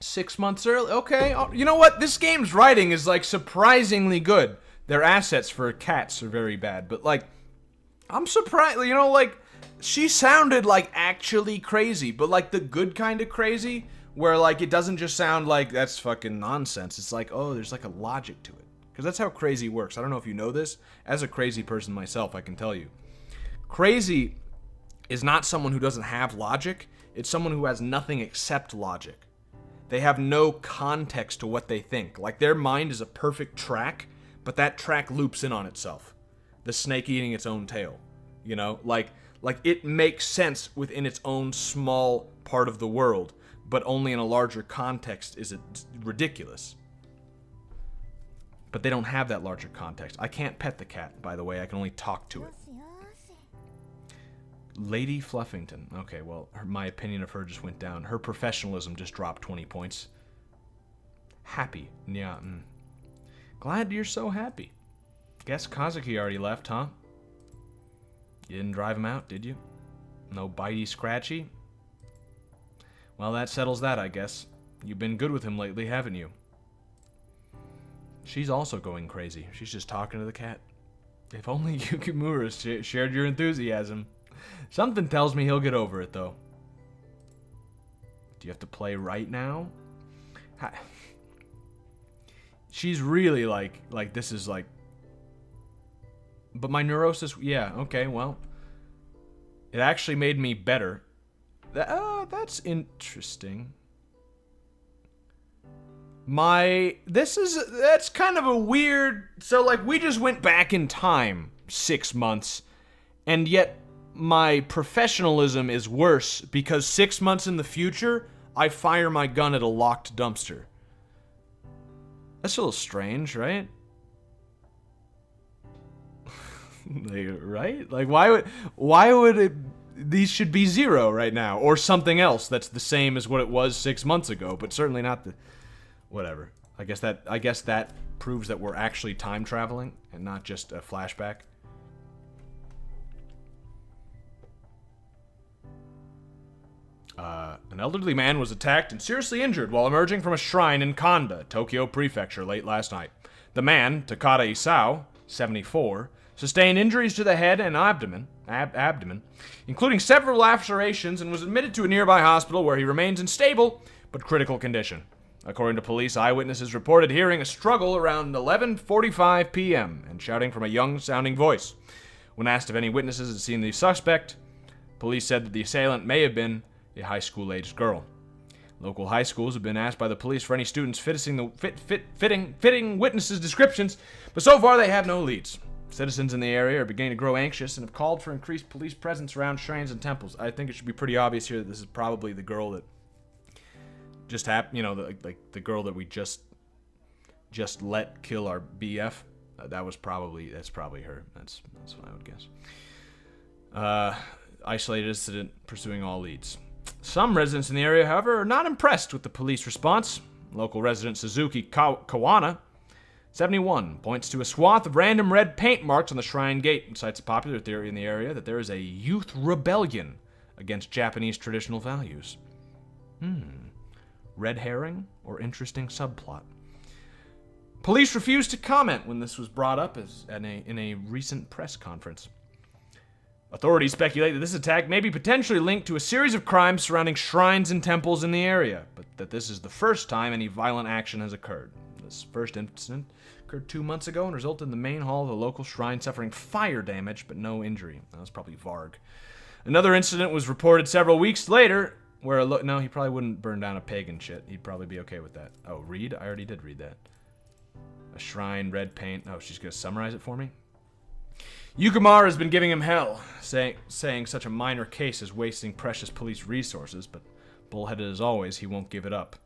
6 months early. Okay. You know what? This game's writing is, like, surprisingly good. Their assets for cats are very bad. But, like, I'm surprised. You know, like, she sounded, like, actually crazy. But, like, the good kind of crazy. Where, like, it doesn't just sound like that's fucking nonsense. It's like, oh, there's, like, a logic to it. Because that's how crazy works. I don't know if you know this. As a crazy person myself, I can tell you. Crazy is not someone who doesn't have logic. It's someone who has nothing except logic. They have no context to what they think. Like, their mind is a perfect track, but that track loops in on itself. The snake eating its own tail. You know? Like it makes sense within its own small part of the world, but only in a larger context is it ridiculous. But they don't have that larger context. I can't pet the cat, by the way. I can only talk to it. Lady Fluffington. Okay, well, my opinion of her just went down. Her professionalism just dropped 20 points. Happy. Yeah. Glad you're so happy. Guess Kazuki already left, huh? You didn't drive him out, did you? No bitey scratchy? Well, that settles that, I guess. You've been good with him lately, haven't you? She's also going crazy. She's just talking to the cat. If only Yukimura shared your enthusiasm. Something tells me he'll get over it, though. Do you have to play right now? She's really like this is like... But my neurosis... Yeah, okay, well. It actually made me better. That's interesting. That's kind of a weird... So, like, we just went back in time 6 months, and yet my professionalism is worse because 6 months in the future, I fire my gun at a locked dumpster. That's a little strange, right? Right? Like, why would it... These should be 0 right now, or something else that's the same as what it was 6 months ago, but certainly not the... Whatever. I guess that proves that we're actually time traveling and not just a flashback. An elderly man was attacked and seriously injured while emerging from a shrine in Kanda, Tokyo Prefecture, late last night. The man, Takada Isao, 74, sustained injuries to the head and abdomen, including several lacerations, and was admitted to a nearby hospital where he remains in stable but critical condition. According to police, eyewitnesses reported hearing a struggle around 11:45 p.m. and shouting from a young-sounding voice. When asked if any witnesses had seen the suspect, police said that the assailant may have been a high school-aged girl. Local high schools have been asked by the police for any students fitting witnesses' descriptions, but so far they have no leads. Citizens in the area are beginning to grow anxious and have called for increased police presence around shrines and temples. I think it should be pretty obvious here that this is probably the girl that just the girl that we just let kill our BF. That's probably her. That's what I would guess. Isolated incident pursuing all leads. Some residents in the area, however, are not impressed with the police response. Local resident Suzuki Kawana, 71, points to a swath of random red paint marks on the shrine gate and cites a popular theory in the area that there is a youth rebellion against Japanese traditional values. Red herring or interesting subplot? Police refused to comment when this was brought up in a recent press conference. Authorities speculate that this attack may be potentially linked to a series of crimes surrounding shrines and temples in the area, but that this is the first time any violent action has occurred. This first incident occurred 2 months ago and resulted in the main hall of the local shrine suffering fire damage, but no injury. That was probably Varg. Another incident was reported several weeks later, where no, he probably wouldn't burn down a pagan shit. He'd probably be okay with that. Oh, read? I already did read that. A shrine, red paint. Oh, she's gonna summarize it for me? Yukimura has been giving him hell, saying such a minor case is wasting precious police resources, but bullheaded as always, he won't give it up.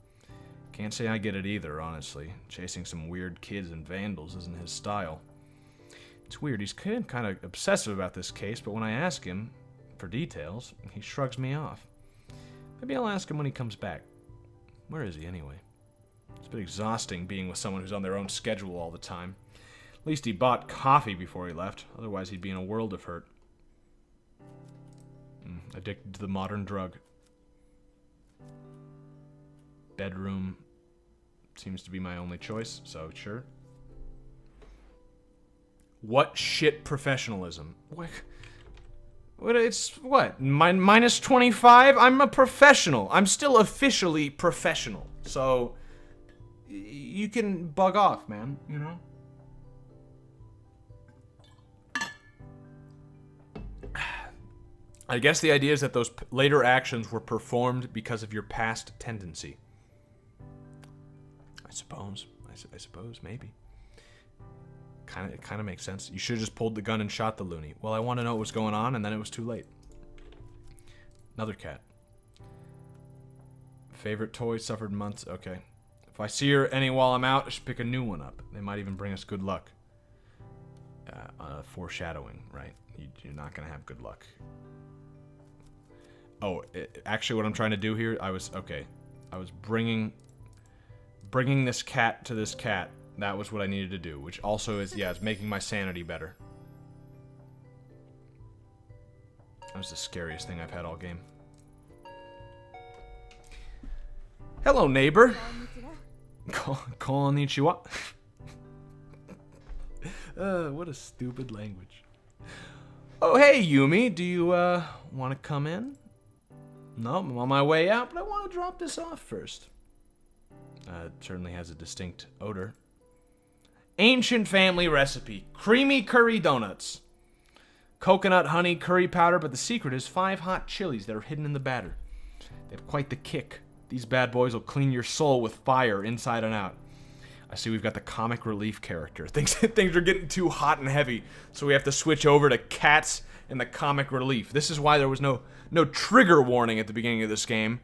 Can't say I get it either, honestly. Chasing some weird kids and vandals isn't his style. It's weird, he's kind of obsessive about this case, but when I ask him for details, he shrugs me off. Maybe I'll ask him when he comes back. Where is he anyway? It's a bit exhausting being with someone who's on their own schedule all the time. At least he bought coffee before he left, otherwise he'd be in a world of hurt. Addicted to the modern drug. Bedroom seems to be my only choice, so sure. What shit professionalism? What? It's what? Minus 25? I'm a professional. I'm still officially professional. So you can bug off, man, you know? I guess the idea is that those later actions were performed because of your past tendency. I suppose. I suppose, maybe. It kind of makes sense. You should have just pulled the gun and shot the loony. Well, I want to know what was going on, and then it was too late. Another cat. Favorite toy suffered months. Okay. If I see her any while I'm out, I should pick a new one up. They might even bring us good luck. Foreshadowing, right? You're not going to have good luck. Oh, actually what I'm trying to do here, I was bringing this cat to this cat. That was what I needed to do, which also is, yeah, it's making my sanity better. That was the scariest thing I've had all game. Hello, neighbor. Konnichiwa. What a stupid language. Oh, hey, Yumi, do you, want to come in? No, I'm on my way out, but I want to drop this off first. It certainly has a distinct odor. Ancient family recipe. Creamy curry donuts. Coconut, honey, curry powder, but the secret is 5 hot chilies that are hidden in the batter. They have quite the kick. These bad boys will clean your soul with fire inside and out. I see we've got the comic relief character. Things are getting too hot and heavy, so we have to switch over to cats and the comic relief. This is why there was no trigger warning at the beginning of this game,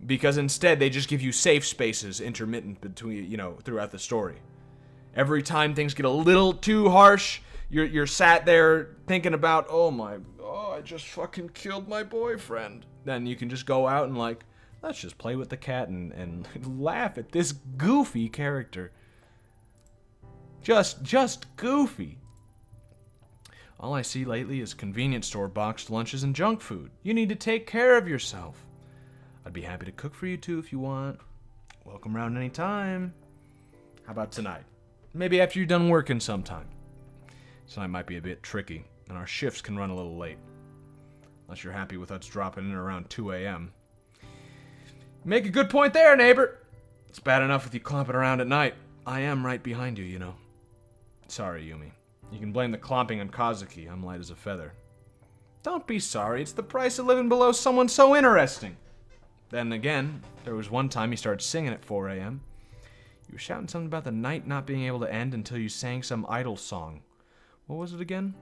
because instead they just give you safe spaces intermittent between, throughout the story. Every time things get a little too harsh, you're sat there thinking about, oh, I just fucking killed my boyfriend. Then you can just go out and let's just play with the cat and laugh at this goofy character. Just goofy. All I see lately is convenience store boxed lunches and junk food. You need to take care of yourself. I'd be happy to cook for you too if you want. Welcome round anytime. How about tonight? Maybe after you're done working sometime. Tonight might be a bit tricky, and our shifts can run a little late. Unless you're happy with us dropping in around 2 a.m. Make a good point there, neighbor. It's bad enough with you clomping around at night. I am right behind you, you know. Sorry, Yumi. You can blame the clomping on Kazuki. I'm light as a feather. Don't be sorry. It's the price of living below someone so interesting. Then again, there was one time you started singing at 4 a.m. You were shouting something about the night not being able to end until you sang some idol song. What was it again?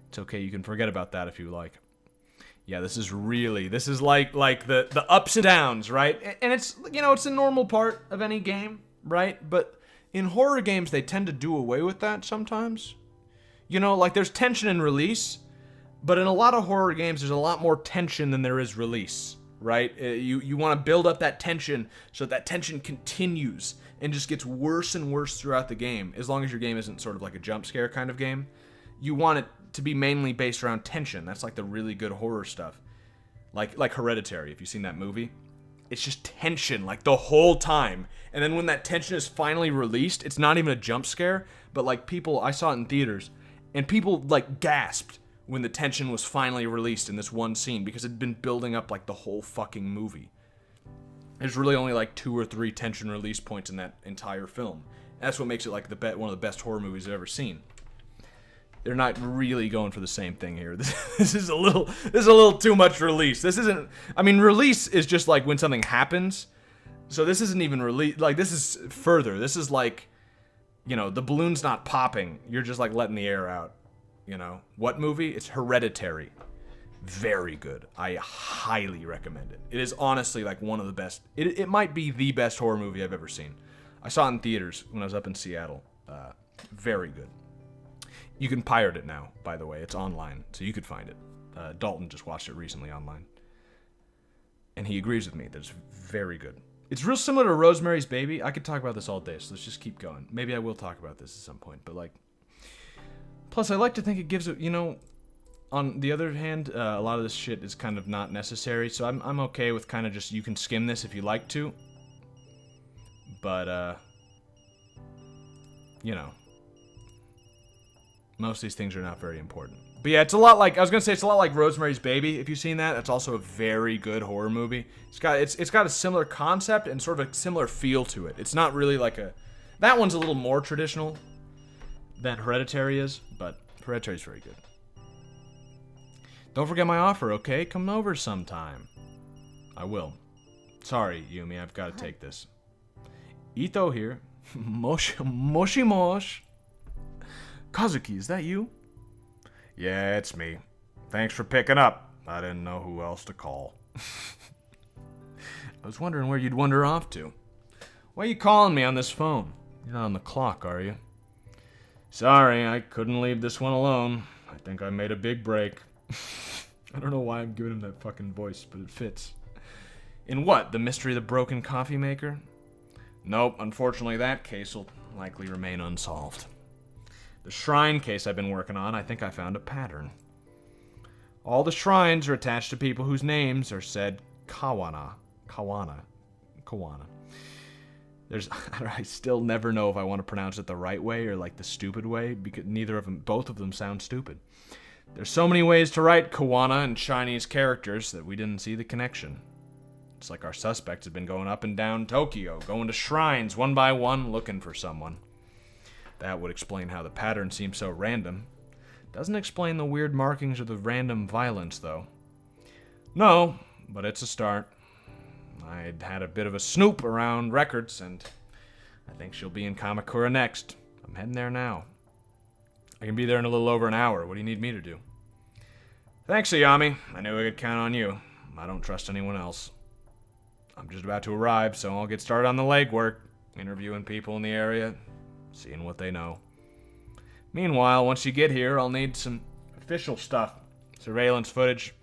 It's okay, you can forget about that if you like. Yeah, this is like the ups and downs, right? And it's, it's a normal part of any game, right? But in horror games, they tend to do away with that sometimes. There's tension in release, but in a lot of horror games, there's a lot more tension than there is release, right? You want to build up that tension so that tension continues and just gets worse and worse throughout the game, as long as your game isn't sort of like a jump scare kind of game. You want it to be mainly based around tension. That's like the really good horror stuff. Like Hereditary, if you've seen that movie. It's just tension, like, the whole time. And then when that tension is finally released, it's not even a jump scare, but, I saw it in theaters, and people, gasped when the tension was finally released in this one scene, because it had been building up, the whole fucking movie. There's really only, 2 or 3 tension release points in that entire film. And that's what makes it, one of the best horror movies I've ever seen. They're not really going for the same thing here. This is a little too much release. This isn't, release is just when something happens. So this isn't even release, this is further. This is the balloon's not popping. You're just letting the air out. What movie? It's Hereditary. Very good. I highly recommend it. It is honestly one of the best. It might be the best horror movie I've ever seen. I saw it in theaters when I was up in Seattle. Very good. You can pirate it now, by the way. It's online, so you could find it. Dalton just watched it recently online. And he agrees with me that it's very good. It's real similar to Rosemary's Baby. I could talk about this all day, so let's just keep going. Maybe I will talk about this at some point, but plus I like to think it gives it, on the other hand, a lot of this shit is kind of not necessary, so I'm okay with kind of just, you can skim this if you like to. But, you know, most of these things are not very important. But yeah, it's a lot like, I was going to say, it's a lot like Rosemary's Baby, if you've seen that. That's also a very good horror movie. It's got a similar concept and sort of a similar feel to it. It's not really like a, that one's a little more traditional than Hereditary is, but Hereditary's very good. Don't forget my offer, okay? Come over sometime. I will. Sorry, Yumi, I've got to take this. Ito here. Moshi mosh. Kazuki, is that you? Yeah, it's me. Thanks for picking up. I didn't know who else to call. I was wondering where you'd wander off to. Why are you calling me on this phone? You're not on the clock, are you? Sorry, I couldn't leave this one alone. I think I made a big break. I don't know why I'm giving him that fucking voice, but it fits. In what? The mystery of the broken coffee maker? Nope, unfortunately that case will likely remain unsolved. The shrine case I've been working on, I think I found a pattern. All the shrines are attached to people whose names are said Kawana. I still never know if I want to pronounce it the right way or like the stupid way, because both of them sound stupid. There's so many ways to write Kawana in Chinese characters that we didn't see the connection. It's like our suspects have been going up and down Tokyo, going to shrines one by one, looking for someone. That would explain how the pattern seems so random. Doesn't explain the weird markings or the random violence, though. No, but it's a start. I'd had a bit of a snoop around records, and I think she'll be in Kamakura next. I'm heading there now. I can be there in a little over an hour. What do you need me to do? Thanks, Ayami. I knew I could count on you. I don't trust anyone else. I'm just about to arrive, so I'll get started on the legwork, interviewing people in the area, seeing what they know. Meanwhile, once you get here, I'll need some official stuff. Surveillance footage,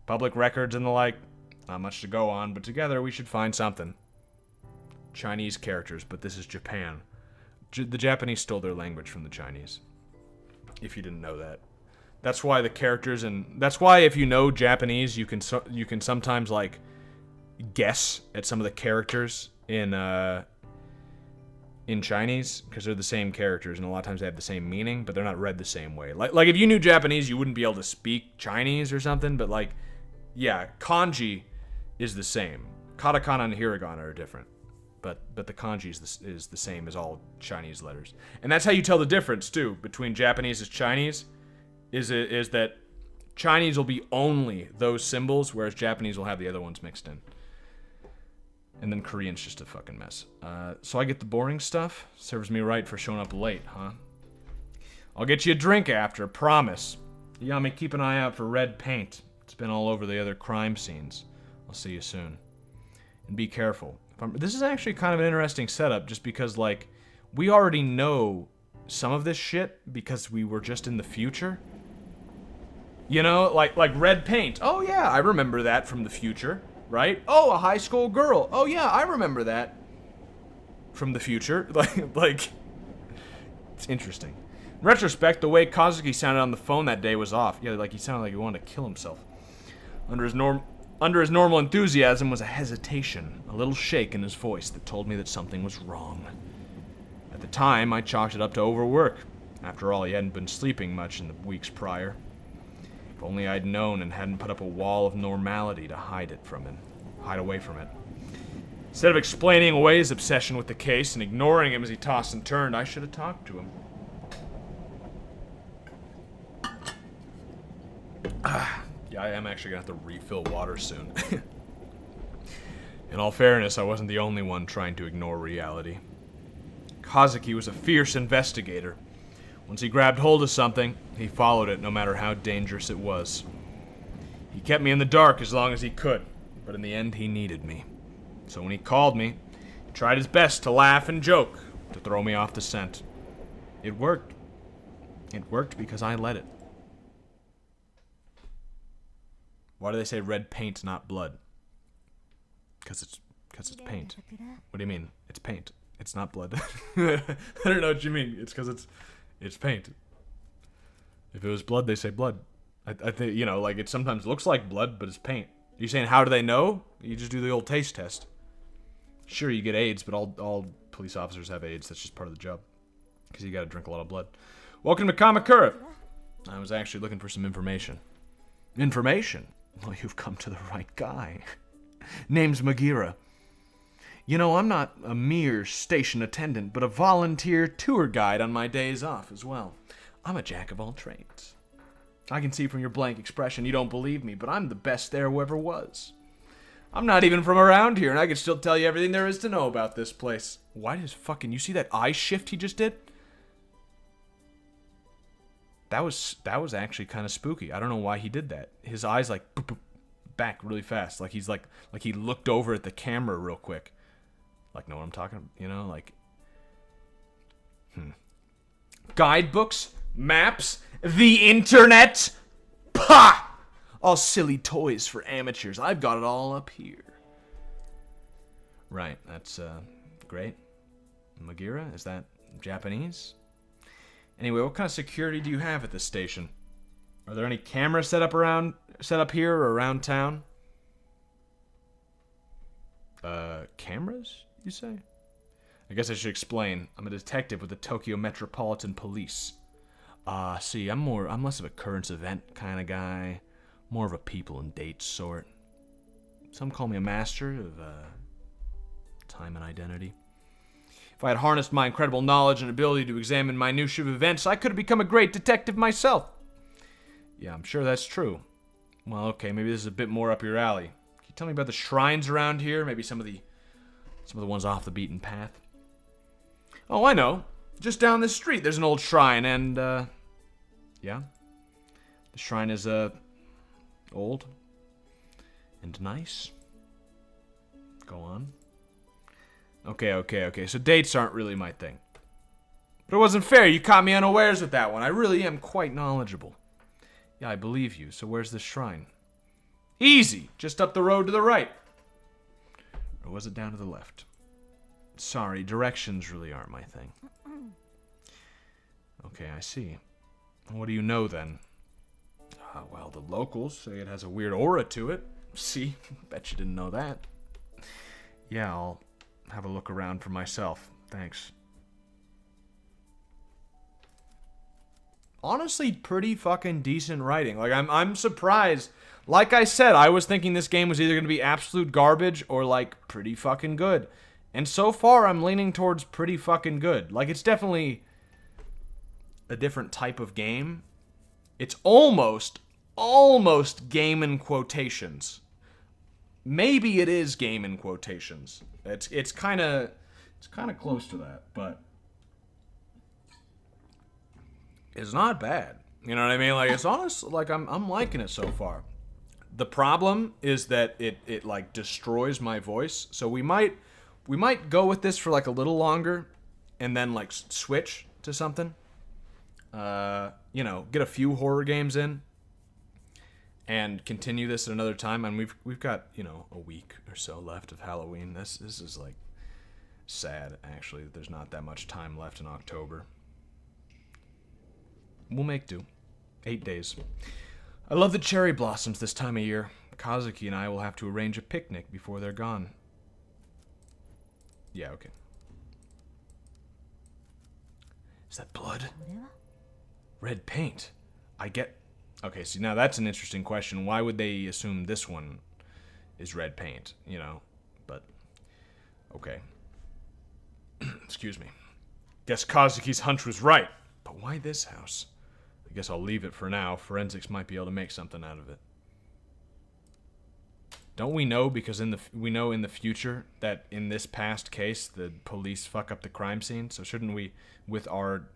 public records, and the like. Not much to go on, but together we should find something. Chinese characters, but this is Japan. The Japanese stole their language from the Chinese. If you didn't know that. That's why the characters, and that's why if you know Japanese, you can sometimes like guess at some of the characters in Chinese, because they're the same characters, and a lot of times they have the same meaning, but they're not read the same way. Like if you knew Japanese, you wouldn't be able to speak Chinese or something, but like, yeah, kanji is the same. Katakana and hiragana are different, but the kanji is the same as all Chinese letters. And that's how you tell the difference, too, between Japanese and Chinese, is that Chinese will be only those symbols, whereas Japanese will have the other ones mixed in. And then Korean's just a fucking mess. So I get the boring stuff? Serves me right for showing up late, huh? I'll get you a drink after, promise. Yami, keep an eye out for red paint. It's been all over the other crime scenes. I'll see you soon. And be careful. This is actually kind of an interesting setup, just because, like, we already know some of this shit because we were just in the future. You know, like red paint. Oh, yeah, I remember that from the future, right? Oh, a high school girl. Oh, yeah, I remember that from the future. Like, it's interesting. In retrospect, the way Kazuki sounded on the phone that day was off. Yeah, like, he sounded like he wanted to kill himself. Under his normal enthusiasm was a hesitation, a little shake in his voice that told me that something was wrong. At the time, I chalked it up to overwork. After all, he hadn't been sleeping much in the weeks prior. If only I'd known and hadn't put up a wall of normality to hide away from it. Instead of explaining away his obsession with the case and ignoring him as he tossed and turned, I should have talked to him. Yeah, I am actually going to have to refill water soon. In all fairness, I wasn't the only one trying to ignore reality. Kazuki was a fierce investigator. Once he grabbed hold of something, he followed it no matter how dangerous it was. He kept me in the dark as long as he could, but in the end he needed me. So when he called me, he tried his best to laugh and joke, to throw me off the scent. It worked. It worked because I let it. Why do they say red paint's not blood? Because it's paint. What do you mean? It's paint. It's not blood. I don't know what you mean. It's because it's paint. If it was blood, they say blood. I think, you know, like, it sometimes looks like blood, but it's paint. You're saying, how do they know? You just do the old taste test. Sure, you get AIDS, but all police officers have AIDS. That's just part of the job. Because you gotta drink a lot of blood. Welcome to Kamakura. I was actually looking for some information. Information? Well, you've come to the right guy. Name's Magira. You know, I'm not a mere station attendant, but a volunteer tour guide on my days off as well. I'm a jack of all trades. I can see from your blank expression you don't believe me, but I'm the best there who ever was. I'm not even from around here, and I can still tell you everything there is to know about this place. Why does fucking... You see that eye shift he just did? That was actually kind of spooky. I don't know why he did that. His eyes like boop, boop, back really fast, like he's like he looked over at the camera real quick. Like, know what I'm talking about? You know, like guidebooks, maps, the internet. Pah! All silly toys for amateurs. I've got it all up here. Right, that's great. Magira, is that Japanese? Anyway, what kind of security do you have at this station? Are there any cameras set up here or around town? Cameras, you say? I guess I should explain. I'm a detective with the Tokyo Metropolitan Police. See, I'm less of a current event kind of guy, more of a people and dates sort. Some call me a master of time and identity. If I had harnessed my incredible knowledge and ability to examine minutiae of events, I could have become a great detective myself. Yeah, I'm sure that's true. Well, okay, maybe this is a bit more up your alley. Can you tell me about the shrines around here? Maybe some of the ones off the beaten path? Oh, I know. Just down this street, there's an old shrine, and, yeah. The shrine is, old. And nice. Go on. Okay. So dates aren't really my thing. But it wasn't fair. You caught me unawares with that one. I really am quite knowledgeable. Yeah, I believe you. So where's the shrine? Easy. Just up the road to the right. Or was it down to the left? Sorry, directions really aren't my thing. Okay, I see. What do you know then? Well, the locals say it has a weird aura to it. See? Bet you didn't know that. Yeah, I'll have a look around for myself. Thanks. Honestly, pretty fucking decent writing. Like, I'm surprised. Like I said, I was thinking this game was either going to be absolute garbage or, like, pretty fucking good. And so far, I'm leaning towards pretty fucking good. Like, it's definitely a different type of game. It's almost game in quotations. Maybe it is game in quotations. It's kind of close to that, but it's not bad. You know what I mean? Like, it's honest. Like, I'm liking it so far. The problem is that it like destroys my voice. So we might go with this for like a little longer, and then like switch to something. You know, get a few horror games in, and continue this at another time. And we've got, you know, a week or so left of Halloween. This is like sad, actually, that there's not that much time left in October. We'll make do. 8 days. I love the cherry blossoms this time of year. Kazuki and I will have to arrange a picnic before they're gone. Yeah, okay. Is that blood? Red paint. I get... Okay, see, now that's an interesting question. Why would they assume this one is red paint, you know? But, okay. Excuse me. Guess Kazuki's hunch was right. But why this house? I guess I'll leave it for now. Forensics might be able to make something out of it. Don't we know, because we know in the future that in this past case, the police fuck up the crime scene? So shouldn't we, with our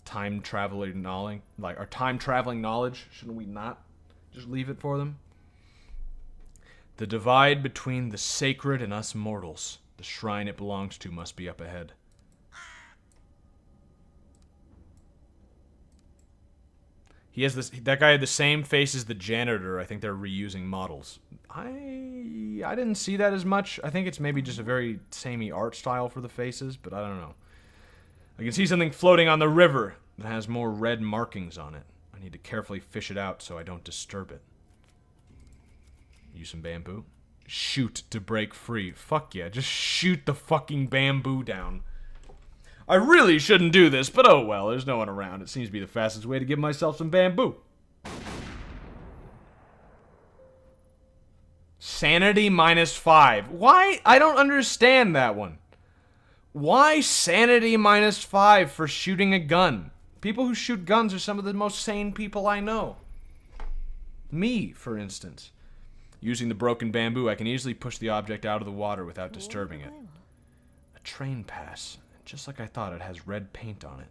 time traveling knowledge, shouldn't we not just leave it for them? The divide between the sacred and us mortals. The shrine it belongs to must be up ahead. He has this. That guy had the same face as the janitor. I think they're reusing models. I didn't see that as much. I think it's maybe just a very samey art style for the faces, but I don't know. I can see something floating on the river that has more red markings on it. I need to carefully fish it out so I don't disturb it. Use some bamboo. Shoot to break free. Fuck yeah, just shoot the fucking bamboo down. I really shouldn't do this, but oh well, there's no one around. It seems to be the fastest way to give myself some bamboo. Sanity -5. Why? I don't understand that one. Why sanity -5 for shooting a gun? People who shoot guns are some of the most sane people I know. Me, for instance. Using the broken bamboo, I can easily push the object out of the water without disturbing it. A train pass. Just like I thought, it has red paint on it.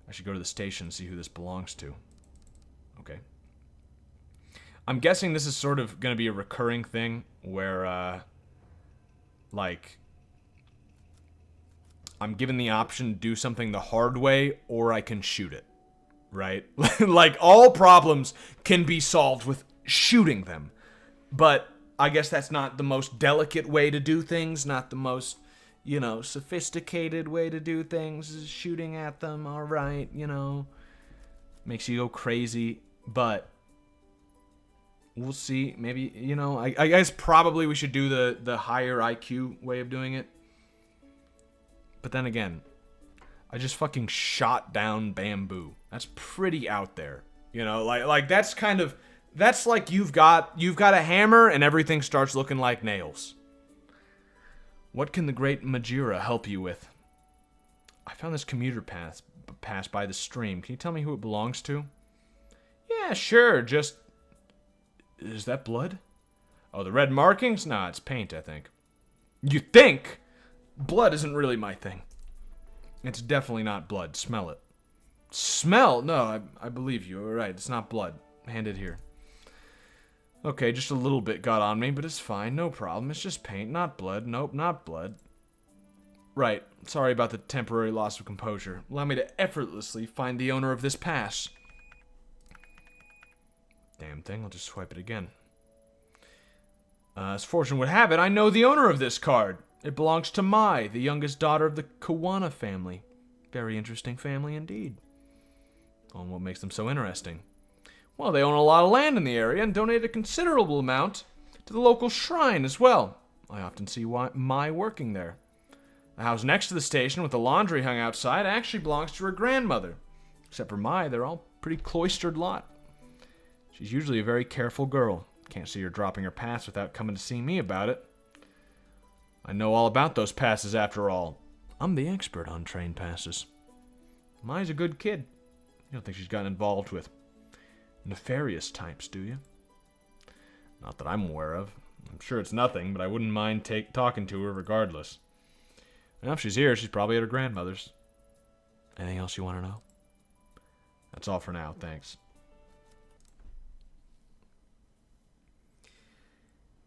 I should go to the station and see who this belongs to. Okay. I'm guessing this is sort of going to be a recurring thing where, like, I'm given the option to do something the hard way or I can shoot it, right? Like, all problems can be solved with shooting them. But I guess that's not the most delicate way to do things, not the most, you know, sophisticated way to do things, is shooting at them, alright, you know. Makes you go crazy, but we'll see. Maybe, you know, I guess probably we should do the higher IQ way of doing it. But then again, I just fucking shot down bamboo. That's pretty out there. You know, like that's kind of, that's like you've got a hammer and everything starts looking like nails. What can the great Majira help you with? I found this commuter pass by the stream. Can you tell me who it belongs to? Yeah, sure, just... Is that blood? Oh, the red markings? Nah, it's paint, I think. You think? Blood isn't really my thing. It's definitely not blood. Smell it. Smell? No, I believe you. All right, it's not blood. Hand it here. Okay, just a little bit got on me, but it's fine. No problem. It's just paint, not blood. Nope, not blood. Right. Sorry about the temporary loss of composure. Allow me to effortlessly find the owner of this pass. Damn thing, I'll just swipe it again. As fortune would have it, I know the owner of this card. It belongs to Mai, the youngest daughter of the Kawana family. Very interesting family indeed. Oh, and what makes them so interesting? Well, they own a lot of land in the area and donate a considerable amount to the local shrine as well. I often see Mai working there. The house next to the station with the laundry hung outside actually belongs to her grandmother. Except for Mai, they're all pretty cloistered lot. She's usually a very careful girl. Can't see her dropping her pass without coming to see me about it. I know all about those passes after all. I'm the expert on train passes. Mai's a good kid. You don't think she's gotten involved with nefarious types, do you? Not that I'm aware of. I'm sure it's nothing, but I wouldn't mind talking to her regardless. Now, if she's here, she's probably at her grandmother's. Anything else you want to know? That's all for now, thanks.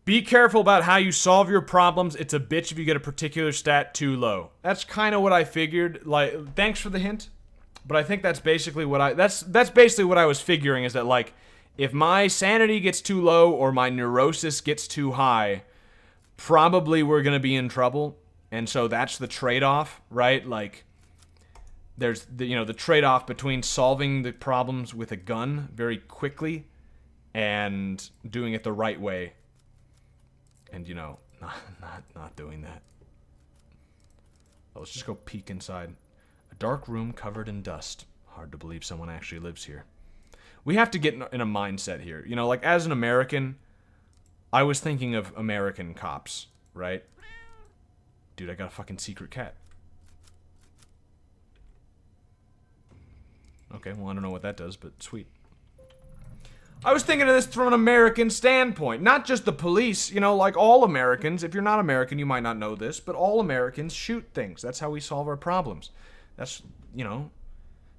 Be careful about how you solve your problems. It's a bitch if you get a particular stat too low. That's kind of what I figured. Like, thanks for the hint. But I think that's basically what that's basically what I was figuring, is that, like, if my sanity gets too low or my neurosis gets too high, probably we're going to be in trouble. And so that's the trade-off, right? Like, there's the, you know, the trade-off between solving the problems with a gun very quickly and doing it the right way. And, you know, not doing that. Well, let's just go peek inside. A dark room covered in dust. Hard to believe someone actually lives here. We have to get in a mindset here. You know, like, as an American, I was thinking of American cops, right? Dude, I got a fucking secret cat. Okay, well, I don't know what that does, but sweet. I was thinking of this from an American standpoint, not just the police, you know, like all Americans. If you're not American, you might not know this, but all Americans shoot things. That's how we solve our problems. That's, you know,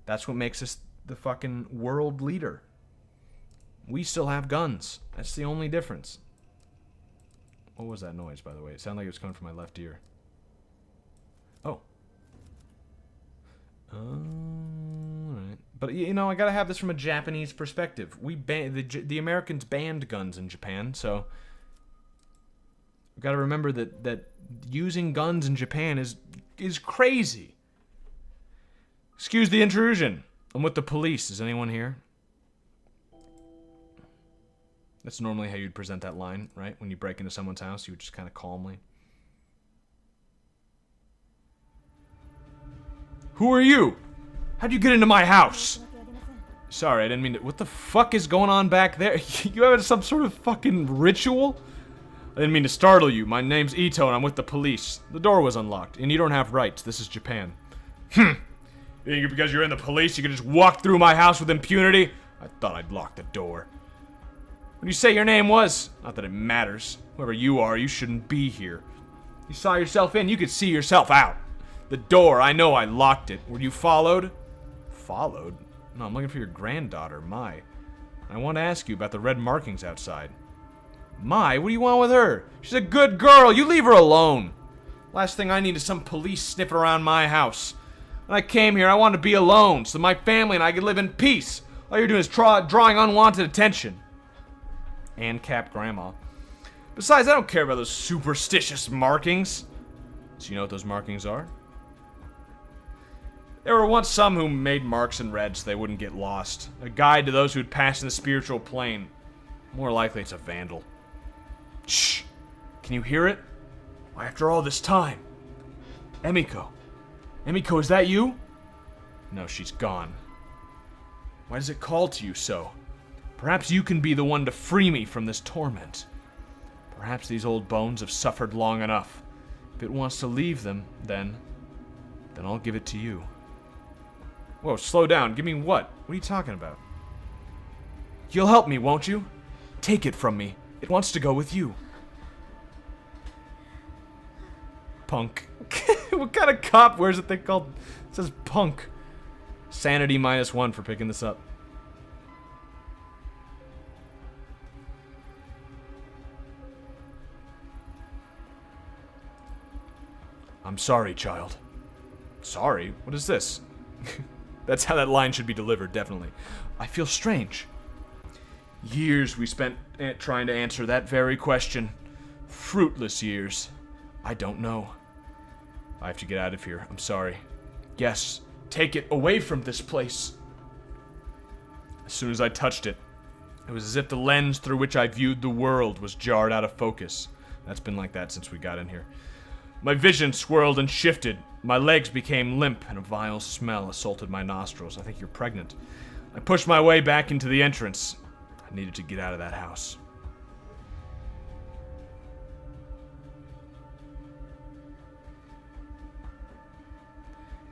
that's what makes us the fucking world leader. We still have guns. That's the only difference. What was that noise, by the way? It sounded like it was coming from my left ear. Oh. Alright. But, you know, I gotta have this from a Japanese perspective. The Americans banned guns in Japan, so we gotta remember that using guns in Japan is crazy. Excuse the intrusion. I'm with the police. Is anyone here? That's normally how you'd present that line, right? When you break into someone's house, you would just kind of calmly. Who are you? How'd you get into my house? Sorry, I didn't mean to. What the fuck is going on back there? You having some sort of fucking ritual? I didn't mean to startle you. My name's Ito and I'm with the police. The door was unlocked, and you don't have rights. This is Japan. You think because you're in the police, you can just walk through my house with impunity? I thought I'd lock the door. What do you say your name was? Not that it matters. Whoever you are, you shouldn't be here. You saw yourself in, you could see yourself out. The door, I know I locked it. Were you followed? Followed? No, I'm looking for your granddaughter, Mai. I want to ask you about the red markings outside. Mai, what do you want with her? She's a good girl, you leave her alone. Last thing I need is some police sniffing around my house. When I came here, I wanted to be alone, so my family and I could live in peace. All you're doing is drawing unwanted attention. And Cap Grandma. Besides, I don't care about those superstitious markings. So you know what those markings are? There were once some who made marks in red so they wouldn't get lost. A guide to those who had passed in the spiritual plane. More likely it's a vandal. Shh! Can you hear it? Why, after all this time? Emiko. Emiko, is that you? No, she's gone. Why does it call to you so? Perhaps you can be the one to free me from this torment. Perhaps these old bones have suffered long enough. If it wants to leave them, then I'll give it to you. Whoa, slow down. Give me what? What are you talking about? You'll help me, won't you? Take it from me. It wants to go with you. Punk. What kind of cop wears a thing called... It says punk. Sanity -1 for picking this up. I'm sorry, child. Sorry? What is this? That's how that line should be delivered, definitely. I feel strange. Years we spent trying to answer that very question. Fruitless years. I don't know. I have to get out of here. I'm sorry. Yes, take it away from this place. As soon as I touched it, it was as if the lens through which I viewed the world was jarred out of focus. That's been like that since we got in here. My vision swirled and shifted. My legs became limp, and a vile smell assaulted my nostrils. I think you're pregnant. I pushed my way back into the entrance. I needed to get out of that house.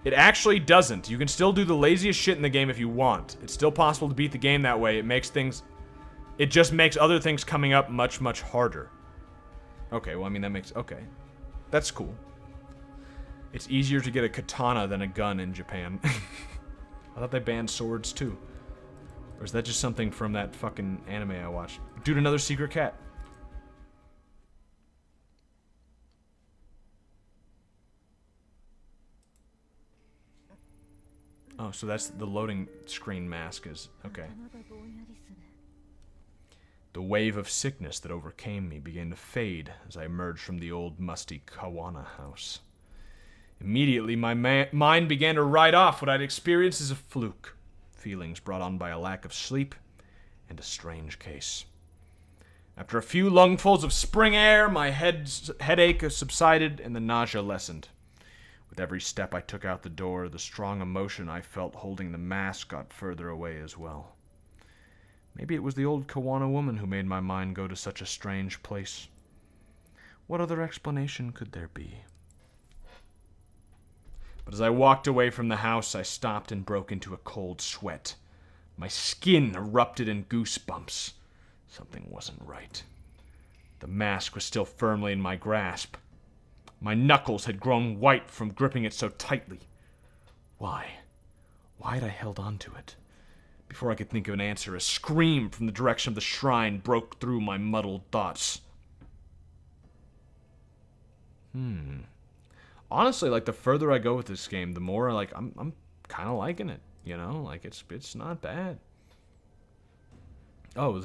It actually doesn't. You can still do the laziest shit in the game if you want. It's still possible to beat the game that way. It just makes other things coming up much, much harder. Okay, well, I mean, okay. That's cool. It's easier to get a katana than a gun in Japan. I thought they banned swords too. Or is that just something from that fucking anime I watched? Dude, another secret cat. Oh, so that's the loading screen mask is... Okay. The wave of sickness that overcame me began to fade as I emerged from the old musty Kawana house. Immediately, my mind began to write off what I'd experienced as a fluke. Feelings brought on by a lack of sleep and a strange case. After a few lungfuls of spring air, my headache subsided and the nausea lessened. With every step I took out the door, the strong emotion I felt holding the mask got further away as well. Maybe it was the old Kawana woman who made my mind go to such a strange place. What other explanation could there be? But as I walked away from the house, I stopped and broke into a cold sweat. My skin erupted in goosebumps. Something wasn't right. The mask was still firmly in my grasp. My knuckles had grown white from gripping it so tightly. Why? Why had I held on to it? Before I could think of an answer, a scream from the direction of the shrine broke through my muddled thoughts. Honestly, like, the further I go with this game, the more, like, I'm kind of liking it, you know? Like, it's not bad. Oh,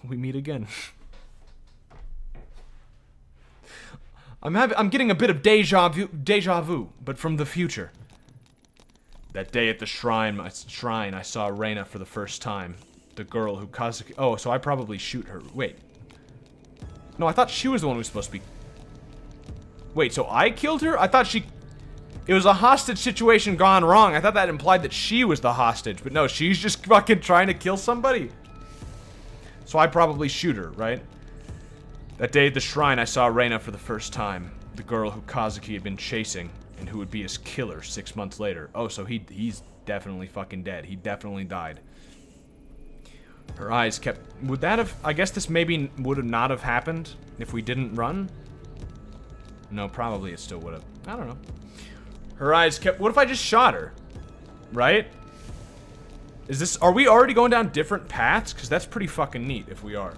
we meet again. I'm getting a bit of deja vu, but from the future. That day at the shrine, I saw Reina for the first time. The girl who Kazuki... Oh, so I probably shoot her. Wait. No, I thought she was the one who was supposed to be... Wait, so I killed her? I thought she... It was a hostage situation gone wrong. I thought that implied that she was the hostage, but no, she's just fucking trying to kill somebody. So I'd probably shoot her, right? That day at the shrine, I saw Reina for the first time. The girl who Kazuki had been chasing, and who would be his killer 6 months later. Oh, so he's definitely fucking dead. He definitely died. Her eyes kept... Would that have... I guess this maybe would have not have happened if we didn't run? No, probably it still would have. I don't know. Her eyes kept... What if I just shot her? Right? Is this... Are we already going down different paths? Because that's pretty fucking neat if we are.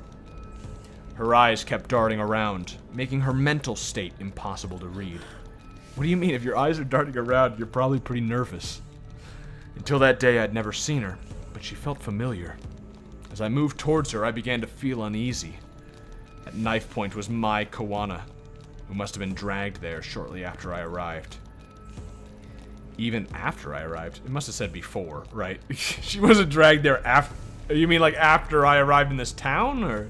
Her eyes kept darting around, making her mental state impossible to read. What do you mean? If your eyes are darting around, you're probably pretty nervous. Until that day, I'd never seen her, but she felt familiar. As I moved towards her, I began to feel uneasy. At knife point was Mai Kawana, who must have been dragged there shortly after I arrived. Even after I arrived? It must have said before, right? She wasn't dragged there after... You mean like after I arrived in this town, or...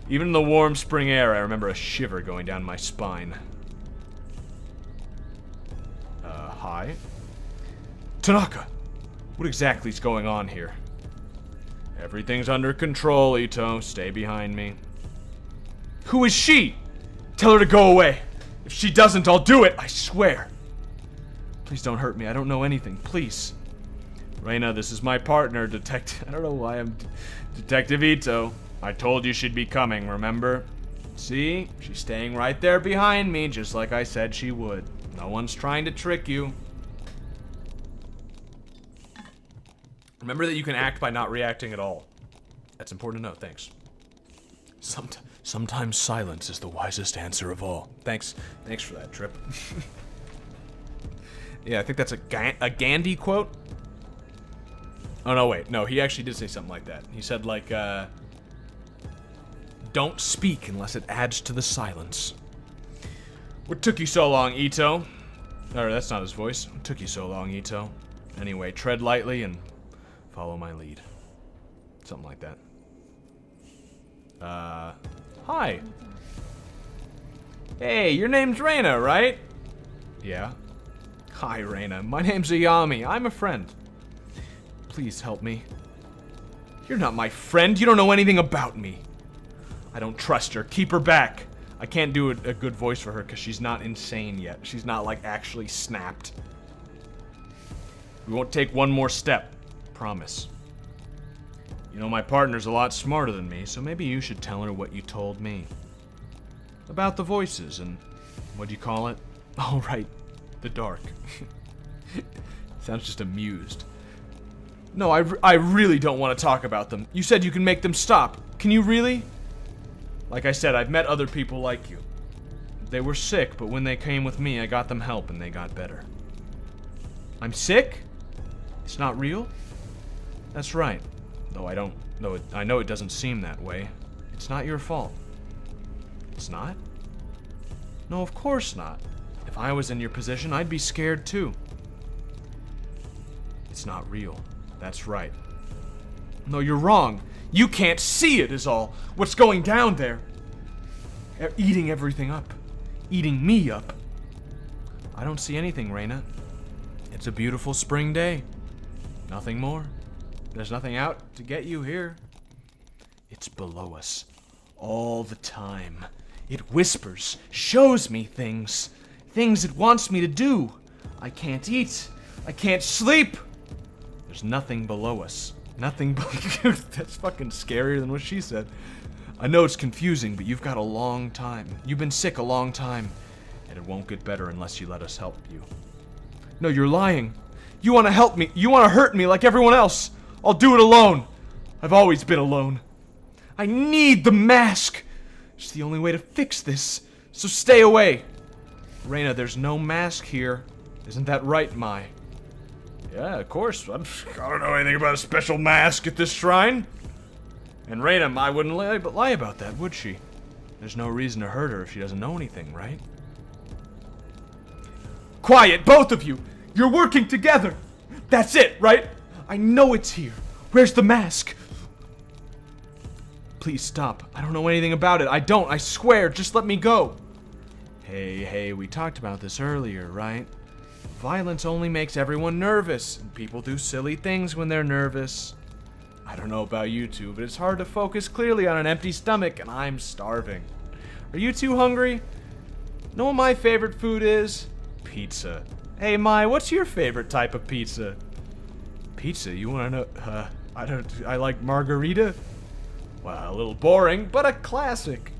Even in the warm spring air, I remember a shiver going down my spine. Hi? Tanaka! What exactly is going on here? Everything's under control, Ito. Stay behind me. Who is she? Tell her to go away. If she doesn't, I'll do it, I swear. Please don't hurt me. I don't know anything. Please. Reina, this is my partner, Detective... I don't know why I'm... Detective Ito. I told you she'd be coming, remember? See? She's staying right there behind me, just like I said she would. No one's trying to trick you. Remember that you can act by not reacting at all. That's important to know, thanks. Sometimes silence is the wisest answer of all. Thanks for that, Trip. Yeah, I think that's a Gandhi quote. Oh, no, wait. No, he actually did say something like that. He said, like, don't speak unless it adds to the silence. What took you so long, Ito? Or, that's not his voice. What took you so long, Ito? Anyway, tread lightly and follow my lead. Something like that. Hi. Hey, your name's Reina, right? Yeah. Hi, Reina. My name's Ayami. I'm a friend. Please help me. You're not my friend. You don't know anything about me. I don't trust her. Keep her back. I can't do a good voice for her because she's not insane yet. She's not, like, actually snapped. We won't take one more step. Promise. You know, my partner's a lot smarter than me, so maybe you should tell her what you told me. About the voices and... what'd you call it? Oh, right. The dark. Sounds just amused. No, I really don't want to talk about them. You said you can make them stop. Can you really? Like I said, I've met other people like you. They were sick, but when they came with me, I got them help and they got better. I'm sick? It's not real? That's right. Though I know it doesn't seem that way. It's not your fault. It's not? No, of course not. If I was in your position, I'd be scared too. It's not real. That's right. No, you're wrong. You can't see it is all. What's going down there? Eating everything up. Eating me up. I don't see anything, Reina. It's a beautiful spring day. Nothing more. There's nothing out to get you here. It's below us. All the time. It whispers, shows me things. Things it wants me to do. I can't eat. I can't sleep. There's nothing below us. Nothing below... That's fucking scarier than what she said. I know it's confusing, but you've got a long time. You've been sick a long time. And it won't get better unless you let us help you. No, you're lying. You want to help me. You want to hurt me like everyone else. I'll do it alone. I've always been alone. I need the mask. It's the only way to fix this. So stay away. Reina, there's no mask here. Isn't that right, Mai? Yeah, of course. I don't know anything about a special mask at this shrine. And Reina, Mai wouldn't lie about that, would she? There's no reason to hurt her if she doesn't know anything, right? Quiet, both of you! You're working together! That's it, right? I know it's here. Where's the mask? Please stop. I don't know anything about it. I don't. I swear. Just let me go. Hey, we talked about this earlier, right? Violence only makes everyone nervous, and people do silly things when they're nervous. I don't know about you two, but it's hard to focus clearly on an empty stomach, and I'm starving. Are you two hungry? Know what my favorite food is? Pizza. Hey, Mai, what's your favorite type of pizza? Pizza? You want to know? I like margarita. Well, a little boring, but a classic.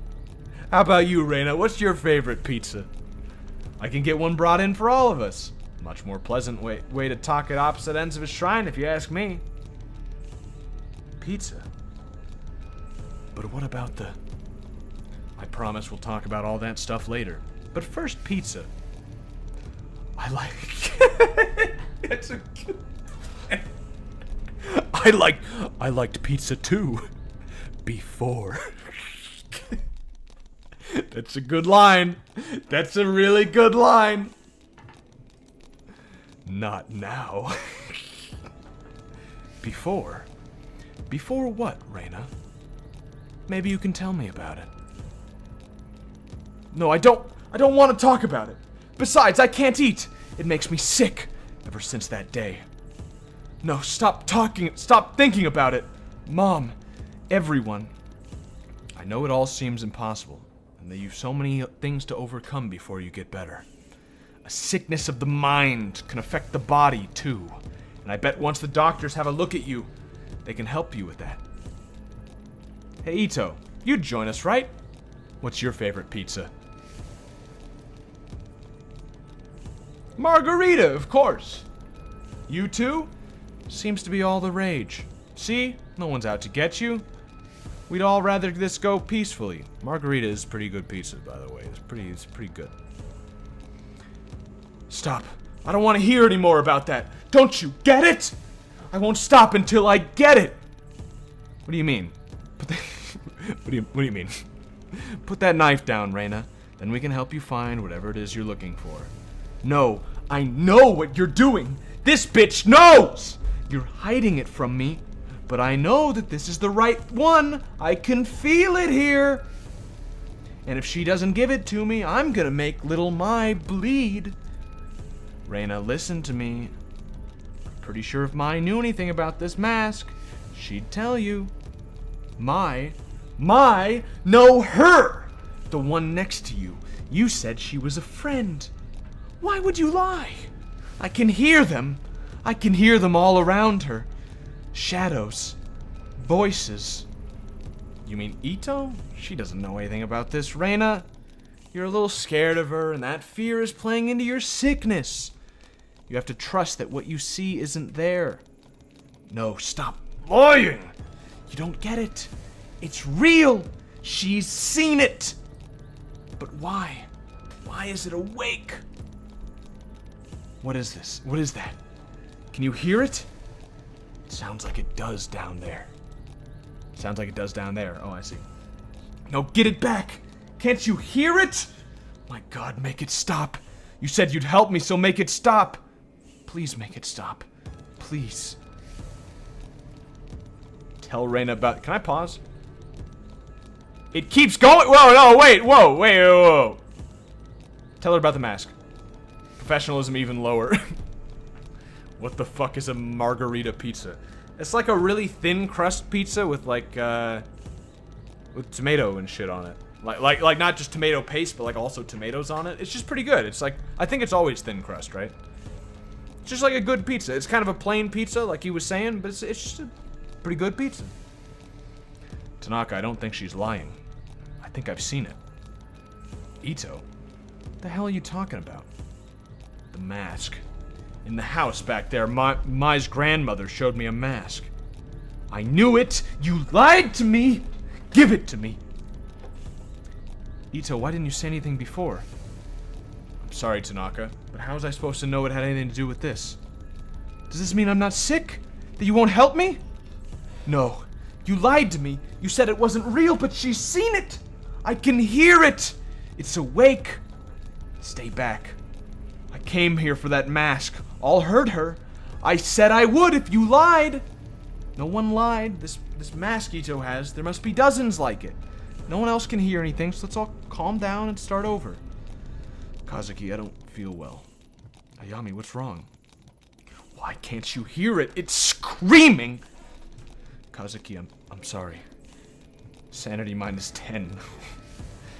How about you, Reina? What's your favorite pizza? I can get one brought in for all of us. Much more pleasant way to talk at opposite ends of a shrine, if you ask me. Pizza? But what about the... I promise we'll talk about all that stuff later. But first, pizza. I like... That's a... I liked pizza too. Before. That's a good line. That's a really good line. Not now. Before? Before what, Reina? Maybe you can tell me about it. No, I don't want to talk about it. Besides, I can't eat. It makes me sick ever since that day. No, stop talking. Stop thinking about it. Mom, everyone. I know it all seems impossible, and that you've so many things to overcome before you get better. A sickness of the mind can affect the body, too. And I bet once the doctors have a look at you, they can help you with that. Hey, Ito, you'd join us, right? What's your favorite pizza? Margarita, of course. You too? Seems to be all the rage. See? No one's out to get you. We'd all rather this go peacefully. Margarita is pretty good pizza, by the way. It's pretty good. Stop. I don't want to hear any more about that. Don't you get it? I won't stop until I get it. What do you mean? What do you mean? Put that knife down, Reina. Then we can help you find whatever it is you're looking for. No, I know what you're doing. This bitch knows. You're hiding it from me, but I know that this is the right one. I can feel it here. And if she doesn't give it to me, I'm gonna make little Mai bleed. Reina, listen to me. I'm pretty sure if Mai knew anything about this mask, she'd tell you. Mai, no, her! The one next to you. You said she was a friend. Why would you lie? I can hear them. I can hear them all around her. Shadows. Voices. You mean Ito? She doesn't know anything about this, Reina. You're a little scared of her, and that fear is playing into your sickness. You have to trust that what you see isn't there. No, stop lying! You don't get it. It's real. She's seen it. But why? Why is it awake? What is this? What is that? Can you hear it? It sounds like it does down there. Sounds like it does down there. Oh, I see. No, get it back. Can't you hear it? My God, make it stop. You said you'd help me, so make it stop. Please make it stop. Please. Tell Reina about... Can I pause? It keeps going. Whoa, no, wait, whoa. Tell her about the mask. Professionalism even lower. What the fuck is a margarita pizza? It's like a really thin crust pizza with like with tomato and shit on it. Like not just tomato paste, but like also tomatoes on it. It's just pretty good. It's like, I think it's always thin crust, right? It's just like a good pizza. It's kind of a plain pizza, like he was saying, but it's just a pretty good pizza. Tanaka, I don't think she's lying. I think I've seen it. Ito? What the hell are you talking about? The mask. In the house back there, Mai's grandmother showed me a mask. I knew it! You lied to me! Give it to me! Ito, why didn't you say anything before? I'm sorry, Tanaka, but how was I supposed to know it had anything to do with this? Does this mean I'm not sick? That you won't help me? No. You lied to me. You said it wasn't real, but she's seen it! I can hear it! It's awake. Stay back. I came here for that mask. I'll hurt her. I said I would if you lied. No one lied. This mask Ito has, there must be dozens like it. No one else can hear anything, so let's all calm down and start over. Kazuki, I don't feel well. Ayami, what's wrong? Why can't you hear it? It's screaming! Kazuki, I'm sorry. Sanity minus 10.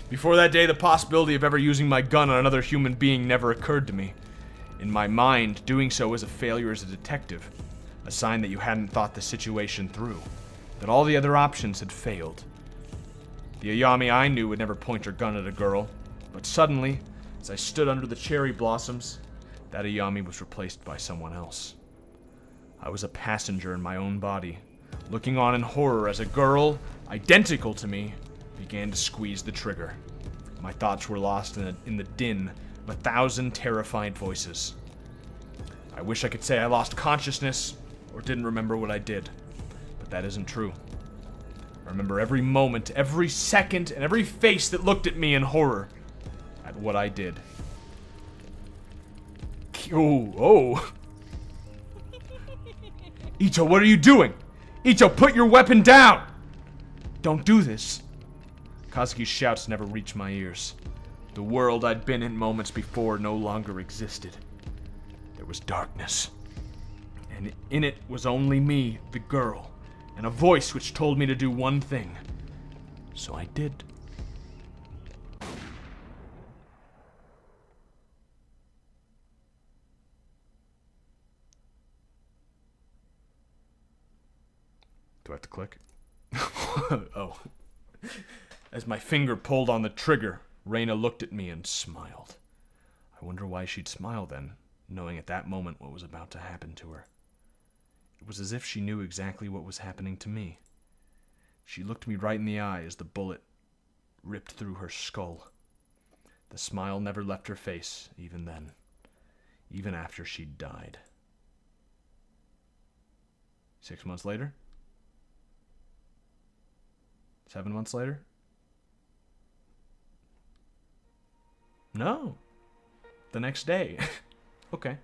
Before that day, the possibility of ever using my gun on another human being never occurred to me. In my mind, doing so was a failure as a detective. A sign that you hadn't thought the situation through. That all the other options had failed. The Ayami I knew would never point her gun at a girl. But suddenly, as I stood under the cherry blossoms, that Ayami was replaced by someone else. I was a passenger in my own body, looking on in horror as a girl, identical to me, began to squeeze the trigger. My thoughts were lost in the din of 1,000 terrified voices. I wish I could say I lost consciousness or didn't remember what I did, but that isn't true. I remember every moment, every second, and every face that looked at me in horror at what I did. Oh. Ito, what are you doing? Ito, put your weapon down! Don't do this. Kazuki's shouts never reached my ears. The world I'd been in moments before no longer existed. There was darkness. And in it was only me, the girl, and a voice which told me to do one thing. So I did. Do I have to click? Oh. As my finger pulled on the trigger, Reina looked at me and smiled. I wonder why she'd smile then, knowing at that moment what was about to happen to her. It was as if she knew exactly what was happening to me. She looked me right in the eye as the bullet ripped through her skull. The smile never left her face, even then. Even after she'd died. 6 months later? 7 months later? No. The next day. Okay.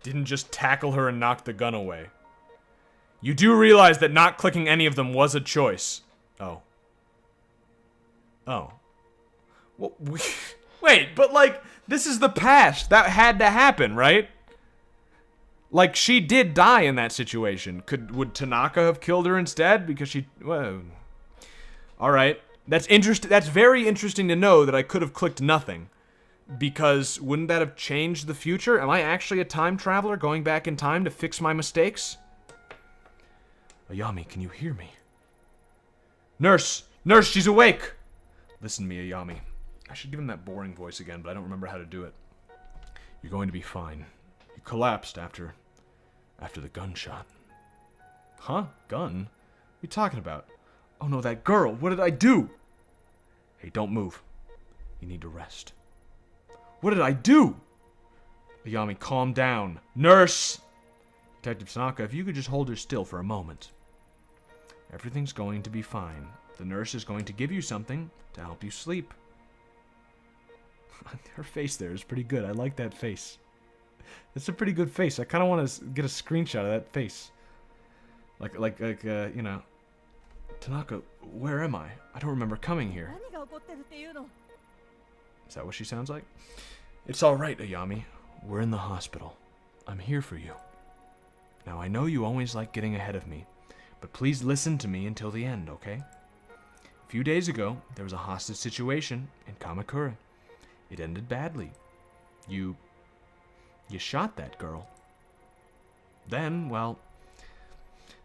Didn't just tackle her and knock the gun away. You do realize that not clicking any of them was a choice. Oh. Oh. Well, wait, but like, this is the past. That had to happen, right? Like, she did die in that situation. Would Tanaka have killed her instead? Because she... Well... Alright. That's very interesting to know that I could have clicked nothing. Because wouldn't that have changed the future? Am I actually a time traveler going back in time to fix my mistakes? Ayami, can you hear me? Nurse! Nurse, she's awake! Listen to me, Ayami. I should give him that boring voice again, but I don't remember how to do it. You're going to be fine. You collapsed after the gunshot. Huh? Gun? What are you talking about? Oh no, that girl! What did I do? Hey, don't move. You need to rest. What did I do? Ayami, calm down. Nurse! Detective Tanaka, if you could just hold her still for a moment. Everything's going to be fine. The nurse is going to give you something to help you sleep. Her face there is pretty good. I like that face. It's a pretty good face. I kind of want to get a screenshot of that face. Like, you know. Tanaka, where am I? I don't remember coming here. Is that what she sounds like? It's alright, Ayami. We're in the hospital. I'm here for you. Now, I know you always like getting ahead of me, but please listen to me until the end, okay? A few days ago, there was a hostage situation in Kamakura. It ended badly. You shot that girl. Then, well,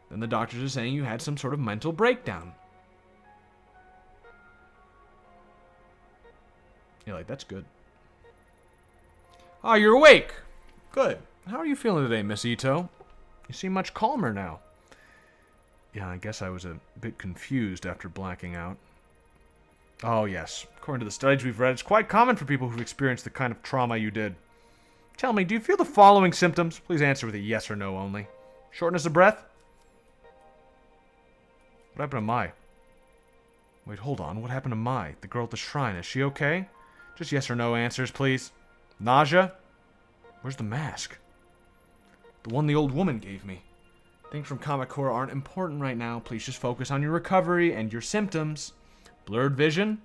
then the doctors are saying you had some sort of mental breakdown. You're like, that's good. Oh, you're awake. Good. How are you feeling today, Miss Ito? You seem much calmer now. Yeah, I guess I was a bit confused after blacking out. Oh, yes. According to the studies we've read, it's quite common for people who've experienced the kind of trauma you did. Tell me, do you feel the following symptoms? Please answer with a yes or no only. Shortness of breath? What happened to Mai? Wait, hold on. What happened to Mai? The girl at the shrine. Is she okay? Just yes or no answers, please. Nausea? Where's the mask? The one the old woman gave me. Things from Kamakura aren't important right now. Please just focus on your recovery and your symptoms. Blurred vision?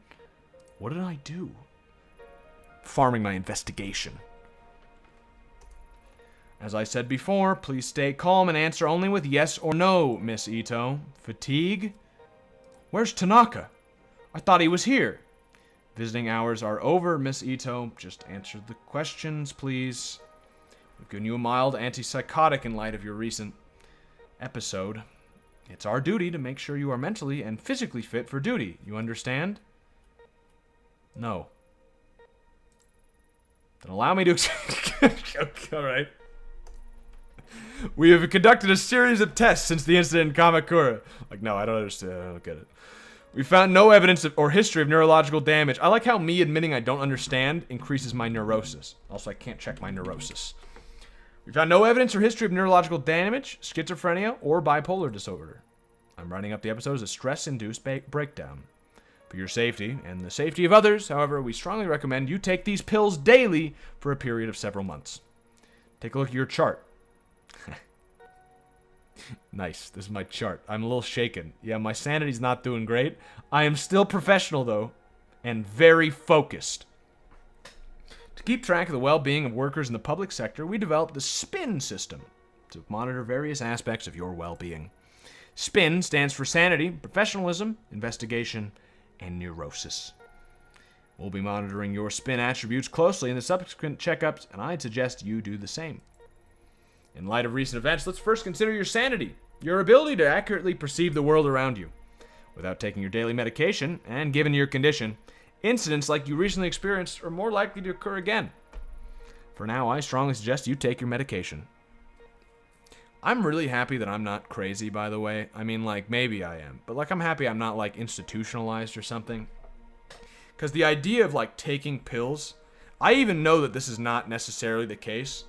What did I do? farming my investigation. As I said before, please stay calm and answer only with yes or no, Miss Ito. Fatigue? Where's Tanaka? I thought he was here. Visiting hours are over, Miss Ito. Just answer the questions, please. We've given you a mild antipsychotic in light of your recent episode. It's our duty to make sure you are mentally and physically fit for duty. You understand? No. Then allow me to... All right. We have conducted a series of tests since the incident in Kamakura. Like, no, I don't understand. I don't get it. We found no evidence or history of neurological damage. I like how me admitting I don't understand increases my neurosis. Also, I can't check my neurosis. We found no evidence or history of neurological damage, schizophrenia, or bipolar disorder. I'm writing up the episode as a stress-induced breakdown. For your safety and the safety of others, however, we strongly recommend you take these pills daily for a period of several months. Take a look at your chart. Nice. This is my chart. I'm a little shaken. Yeah, my sanity's not doing great. I am still professional, though, and very focused. To keep track of the well-being of workers in the public sector, we developed the SPIN system to monitor various aspects of your well-being. SPIN stands for sanity, professionalism, investigation, and neurosis. We'll be monitoring your SPIN attributes closely in the subsequent checkups, and I'd suggest you do the same. In light of recent events, let's first consider your sanity, your ability to accurately perceive the world around you. Without taking your daily medication, and given your condition, incidents like you recently experienced are more likely to occur again. For now, I strongly suggest you take your medication. I'm really happy that I'm not crazy, by the way. I mean, like, maybe I am. But, like, I'm happy I'm not, like, institutionalized or something. Because the idea of, like, taking pills... I even know that this is not necessarily the case.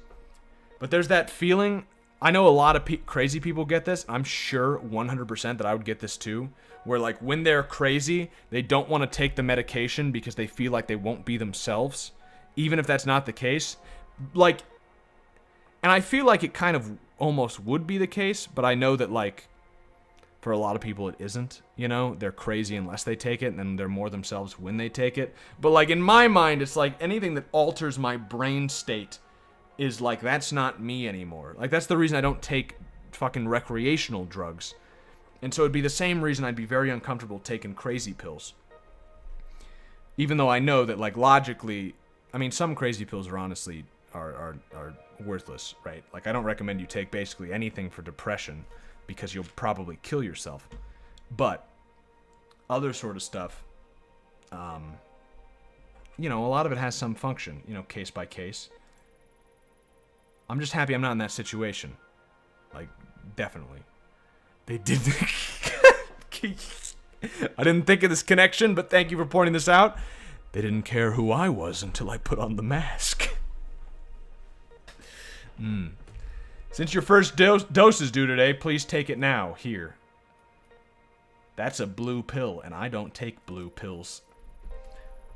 But there's that feeling... I know a lot of crazy people get this. I'm sure 100% that I would get this too. Where, like, when they're crazy, they don't want to take the medication because they feel like they won't be themselves. Even if that's not the case. Like... And I feel like it kind of almost would be the case, but I know that, like, for a lot of people it isn't, you know? They're crazy unless they take it, and then they're more themselves when they take it. But, like, in my mind, it's like anything that alters my brain state is, like, that's not me anymore. Like, that's the reason I don't take fucking recreational drugs. And so it'd be the same reason I'd be very uncomfortable taking crazy pills. Even though I know that, like, logically, I mean, some crazy pills are honestly are worthless, right? Like, I don't recommend you take basically anything for depression because you'll probably kill yourself. But other sort of stuff, you know, a lot of it has some function, you know, case by case. I'm just happy I'm not in that situation. Like, definitely. They did... I didn't think of this connection, but thank you for pointing this out. They didn't care who I was until I put on the mask. Since your first dose is due today, please take it now, here. That's a blue pill, and I don't take blue pills.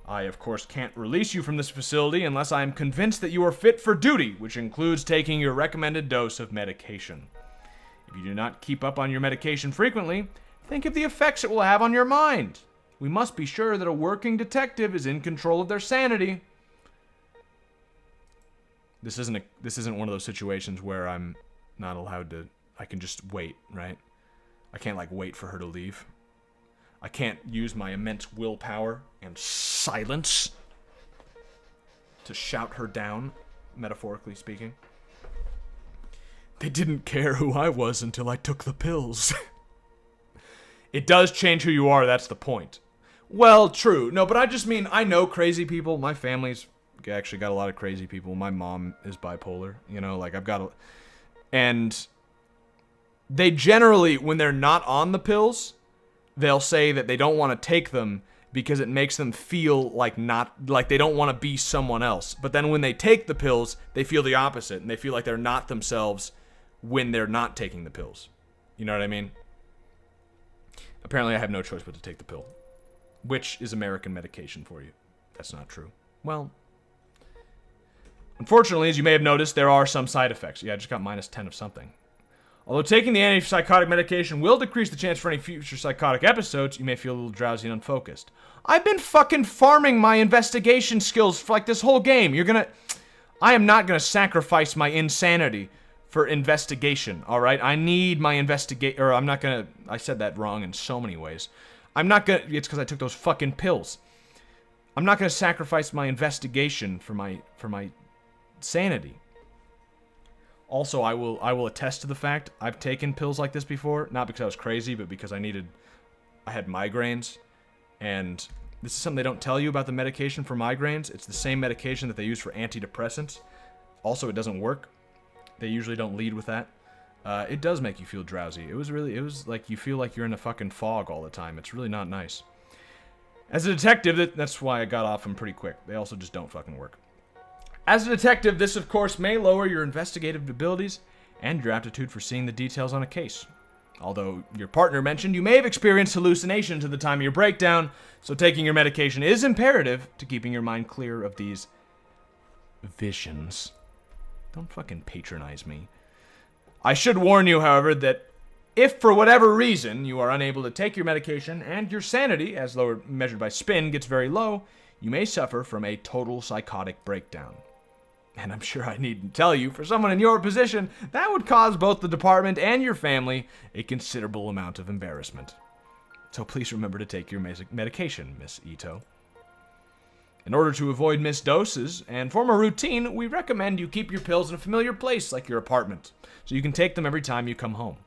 I, of course, can't release you from this facility unless I am convinced that you are fit for duty, which includes taking your recommended dose of medication. If you do not keep up on your medication frequently, think of the effects it will have on your mind. We must be sure that a working detective is in control of their sanity. This isn't one of those situations where I'm not allowed to... I can just wait, right? I can't, like, wait for her to leave. I can't use my immense willpower and silence to shout her down, metaphorically speaking. They didn't care who I was until I took the pills. It does change who you are, that's the point. Well, true. No, but I just mean, I know crazy people. My family's actually got a lot of crazy people. My mom is bipolar, you know, like, I've got a... And they generally, when they're not on the pills, they'll say that they don't want to take them because it makes them feel like they don't want to be someone else. But then when they take the pills, they feel the opposite, and they feel like they're not themselves when they're not taking the pills. You know what I mean? Apparently I have no choice but to take the pill. Which is American medication for you. That's not true. Well, unfortunately, as you may have noticed, there are some side effects. Yeah, I just got -10 of something. Although taking the antipsychotic medication will decrease the chance for any future psychotic episodes, you may feel a little drowsy and unfocused. I've been fucking farming my investigation skills for like this whole game. I am not gonna sacrifice my insanity for investigation, alright? I need my I said that wrong in so many ways. It's because I took those fucking pills. I'm not gonna sacrifice my investigation for my sanity. Also, I will attest to the fact I've taken pills like this before, not because I was crazy, but because I had migraines, and this is something they don't tell you about the medication for migraines. It's the same medication that they use for antidepressants. Also, it doesn't work. They usually don't lead with that. It does make you feel drowsy. It was like you feel like you're in a fucking fog all the time. It's really not nice. As a detective, that's why I got off them pretty quick. They also just don't fucking work. As a detective, this of course may lower your investigative abilities and your aptitude for seeing the details on a case. Although your partner mentioned you may have experienced hallucinations at the time of your breakdown, so taking your medication is imperative to keeping your mind clear of these visions. Don't fucking patronize me. I should warn you, however, that if for whatever reason you are unable to take your medication and your sanity, as measured by spin, gets very low, you may suffer from a total psychotic breakdown. And I'm sure I needn't tell you, for someone in your position, that would cause both the department and your family a considerable amount of embarrassment. So please remember to take your medication, Miss Ito. In order to avoid missed doses and form a routine, we recommend you keep your pills in a familiar place like your apartment, so you can take them every time you come home.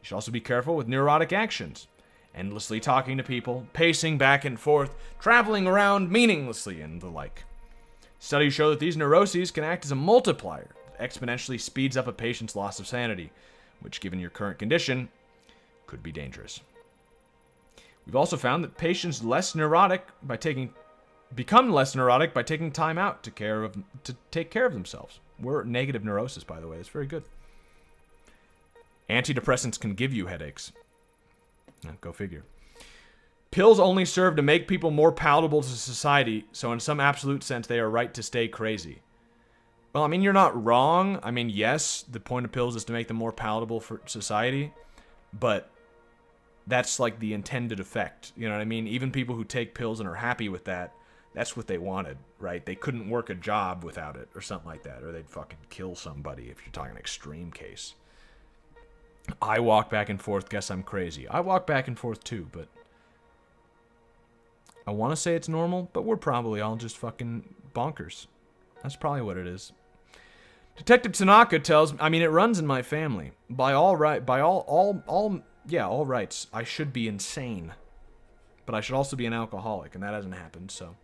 You should also be careful with neurotic actions, endlessly talking to people, pacing back and forth, traveling around meaninglessly, and the like. Studies show that these neuroses can act as a multiplier that exponentially speeds up a patient's loss of sanity, which, given your current condition, could be dangerous. We've also found that patients become less neurotic by taking time out to take care of themselves. We're negative neurosis, by the way. That's very good. Antidepressants can give you headaches. Go figure. Pills only serve to make people more palatable to society, so in some absolute sense, they are right to stay crazy. Well, I mean, you're not wrong. I mean, yes, the point of pills is to make them more palatable for society, but that's like the intended effect. You know what I mean? Even people who take pills and are happy with that, that's what they wanted, right? They couldn't work a job without it or something like that, or they'd fucking kill somebody if you're talking an extreme case. I walk back and forth, guess I'm crazy. I walk back and forth too, but I want to say it's normal, but we're probably all just fucking bonkers. That's probably what it is. Detective Tanaka tells me, it runs in my family. By all rights, I should be insane. But I should also be an alcoholic, and that hasn't happened, so.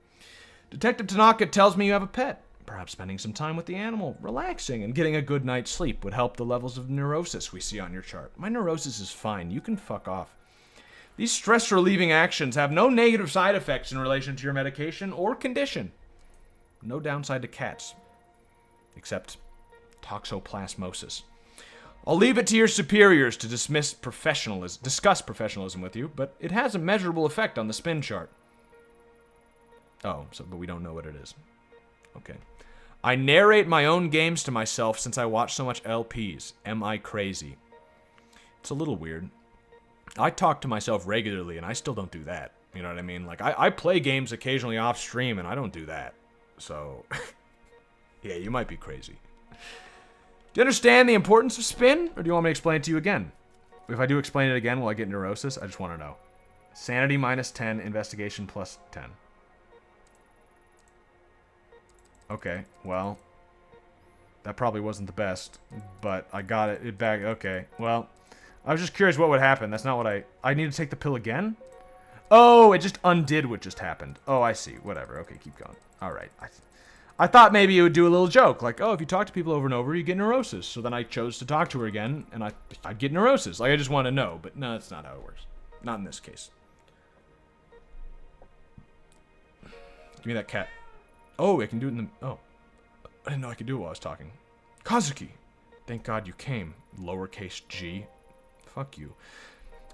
Detective Tanaka tells me you have a pet. Perhaps spending some time with the animal, relaxing, and getting a good night's sleep would help the levels of neurosis we see on your chart. My neurosis is fine. You can fuck off. These stress-relieving actions have no negative side effects in relation to your medication or condition. No downside to cats. Except toxoplasmosis. I'll leave it to your superiors to discuss professionalism with you, but it has a measurable effect on the spin chart. But we don't know what it is. Okay. I narrate my own games to myself since I watch so much LPs. Am I crazy? It's a little weird. I talk to myself regularly, and I still don't do that. You know what I mean? Like, I play games occasionally off stream, and I don't do that. So, yeah, you might be crazy. Do you understand the importance of spin, or do you want me to explain it to you again? If I do explain it again, will I get neurosis? I just want to know. Sanity minus 10, investigation plus 10. Okay, well, that probably wasn't the best, but I got it back. Okay, well, I was just curious what would happen. That's not what I need to take the pill again? Oh, it just undid what just happened. Oh, I see. Whatever. Okay, keep going. All right. I thought maybe it would do a little joke, like, oh, if you talk to people over and over, you get neurosis. So then I chose to talk to her again, and I'd get neurosis. Like, I just want to know, but no, that's not how it works. Not in this case. Give me that cat. Oh, I can do it in the... Oh. I didn't know I could do it while I was talking. Kazuki! Thank God you came, lowercase g. Fuck you.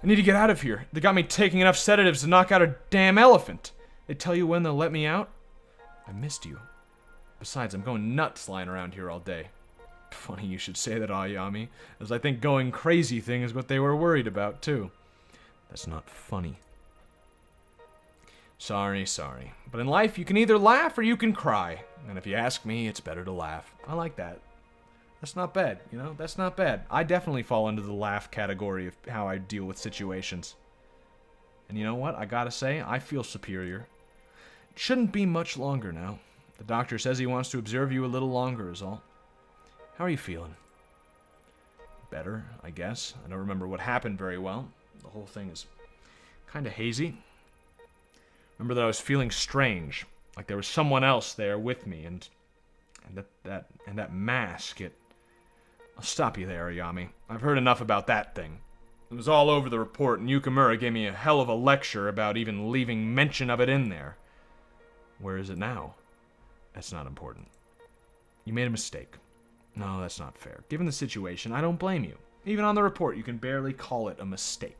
I need to get out of here. They got me taking enough sedatives to knock out a damn elephant. They tell you when they'll let me out? I missed you. Besides, I'm going nuts lying around here all day. Funny you should say that, Ayami, as I think going crazy thing is what they were worried about, too. That's not funny. Sorry. But in life, you can either laugh or you can cry. And if you ask me, it's better to laugh. I like that. That's not bad, you know? That's not bad. I definitely fall into the laugh category of how I deal with situations. And you know what? I gotta say, I feel superior. It shouldn't be much longer now. The doctor says he wants to observe you a little longer is all. How are you feeling? Better, I guess. I don't remember what happened very well. The whole thing is kind of hazy. Remember that I was feeling strange, like there was someone else there with me, and that mask. I'll stop you there, Ayami. I've heard enough about that thing. It was all over the report, and Yukimura gave me a hell of a lecture about even leaving mention of it in there. Where is it now? That's not important. You made a mistake. No, that's not fair. Given the situation, I don't blame you. Even on the report, you can barely call it a mistake.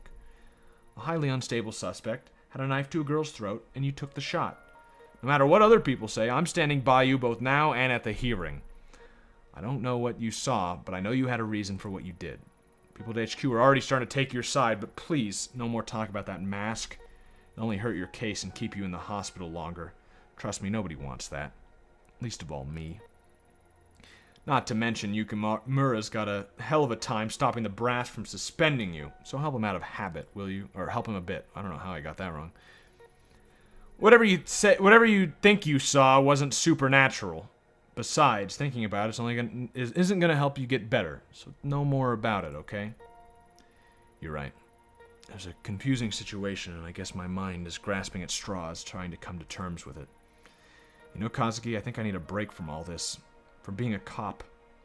A highly unstable suspect had a knife to a girl's throat, and you took the shot. No matter what other people say, I'm standing by you both now and at the hearing. I don't know what you saw, but I know you had a reason for what you did. People at HQ are already starting to take your side, but please, no more talk about that mask. It'll only hurt your case and keep you in the hospital longer. Trust me, nobody wants that. Least of all me. Not to mention, Yukimura's got a hell of a time stopping the brass from suspending you. So help him out of habit, will you? Or help him a bit. I don't know how I got that wrong. Whatever you think you saw wasn't supernatural. Besides, thinking about it isn't gonna help you get better. So no more about it, okay? You're right. There's a confusing situation, and I guess my mind is grasping at straws, trying to come to terms with it. You know, Kazuki, I think I need a break from all this. From being a cop.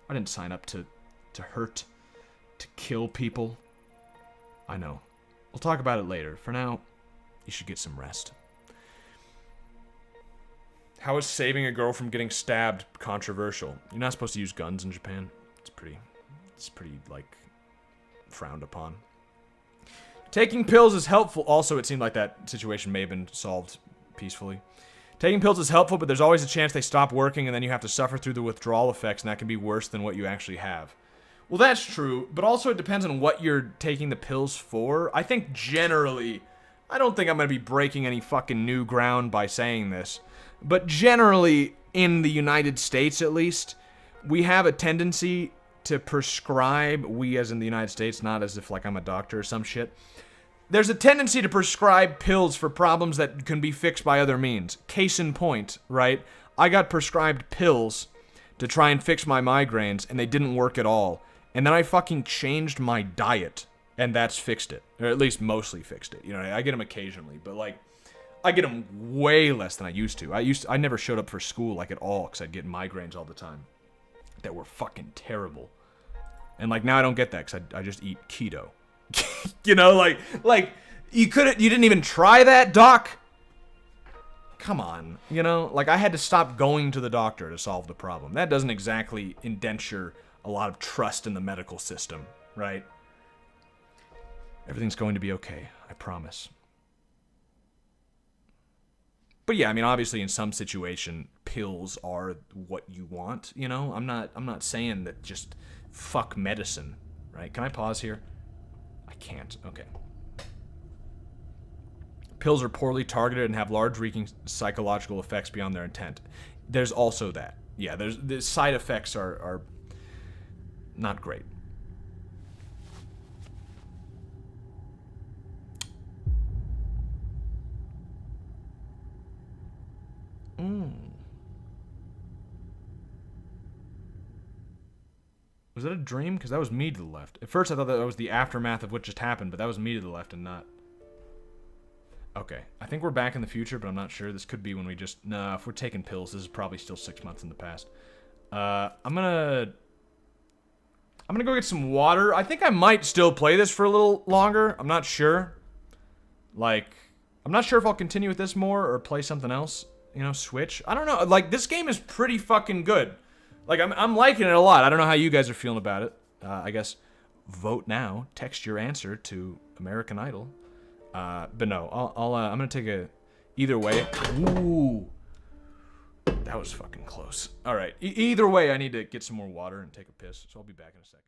I didn't sign up to hurt, to kill people. I know. We'll talk about it later. For now, you should get some rest. How is saving a girl from getting stabbed controversial? You're not supposed to use guns in Japan. It's pretty, like, frowned upon. Taking pills is helpful. Also, it seemed like that situation may have been solved peacefully. Taking pills is helpful, but there's always a chance they stop working and then you have to suffer through the withdrawal effects, and that can be worse than what you actually have. Well, that's true, but also it depends on what you're taking the pills for. I think generally, I don't think I'm going to be breaking any fucking new ground by saying this, but generally, in the United States at least, we have a tendency to prescribe, we as in the United States, not as if like I'm a doctor or some shit. There's a tendency to prescribe pills for problems that can be fixed by other means. Case in point, right? I got prescribed pills to try and fix my migraines, and they didn't work at all. And then I fucking changed my diet, and that's fixed it. Or at least mostly fixed it. You know, I get them occasionally, but like, I get them way less than I used to. I never showed up for school like at all, because I'd get migraines all the time. That were fucking terrible. And like, now I don't get that, because I just eat keto. You know, like you didn't even try that, doc? Come on, you know? Like, I had to stop going to the doctor to solve the problem. That doesn't exactly indenture a lot of trust in the medical system, right? Everything's going to be okay, I promise. But yeah, I mean, obviously in some situation, pills are what you want, you know? I'm not saying that just fuck medicine, right? Can I pause here? I can't. Okay. Pills are poorly targeted and have large-reaching psychological effects beyond their intent. There's also that. Yeah, the side effects are not great. Was that a dream? Because that was me to the left. At first I thought that was the aftermath of what just happened, but that was me to the left and not... Okay. I think we're back in the future, but I'm not sure. This could be when we just... No, if we're taking pills, this is probably still 6 months in the past. I'm gonna go get some water. I think I might still play this for a little longer. I'm not sure. Like, I'm not sure if I'll continue with this more or play something else. You know, switch. I don't know. Like, this game is pretty fucking good. Like, I'm liking it a lot. I don't know how you guys are feeling about it. I guess vote now. Text your answer to American Idol. But no, I'm gonna take a... Either way. Ooh. That was fucking close. All right. Either way, I need to get some more water and take a piss, so I'll be back in a second.